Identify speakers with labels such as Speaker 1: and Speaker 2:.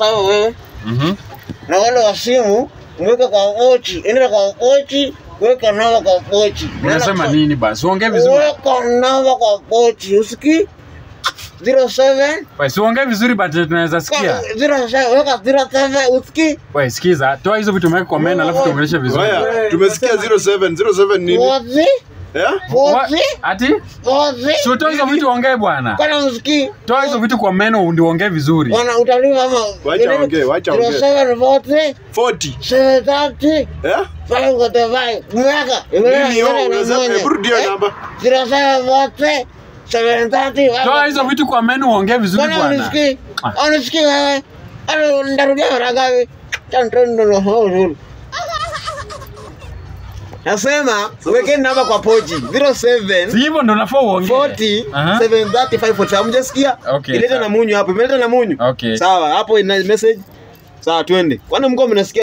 Speaker 1: sawa wewe. Na wale wa simu mweka kwa pochi, endelea kwa pochi, weka namba kwa pochi.
Speaker 2: Unasema nini basi? Uongee vizuri.
Speaker 1: Weka namba kwa pochi, usikii? 07.
Speaker 2: Basi uongee vizuri bado tunaweza sikia.
Speaker 1: 07, weka 07, usikii?
Speaker 2: Wewe sikiza, toa hizo vitu mweke kwa menu alafu tuongeleshe vizuri.
Speaker 3: Haya, tumesikia 07 nini?
Speaker 1: Pochi. Pochi.
Speaker 2: Ati?
Speaker 1: Pochi.
Speaker 2: Sio toa hizo vitu ongee bwana.
Speaker 1: Kana usikii?
Speaker 2: Toa hizo vitu kwa menu ndio ongee vizuri.
Speaker 1: Bwana utalipa ama?
Speaker 3: Wacha ongee.
Speaker 1: 07 40.
Speaker 3: 40.
Speaker 1: 730. Fala kwa tavai. Mwaka.
Speaker 3: Nini unasema rudia namba?
Speaker 1: 07 40. 730.
Speaker 2: Toa hizo vitu kwa menu ongee vizuri bwana.
Speaker 1: Unisikii? Unisikii wewe? Ano ndarudia mara ngapi? Tantendo na hao. Nasema weke namba kwa pochi 07.
Speaker 2: Si hivyo ndo nafaa uongee.
Speaker 1: 40 735 40. Mjasikia? Ileta na munyu hapo. Imeleta na munyu.
Speaker 2: Okay.
Speaker 1: Sawa, hapo ina message. Sawa twende. Kwani mko mnasikia?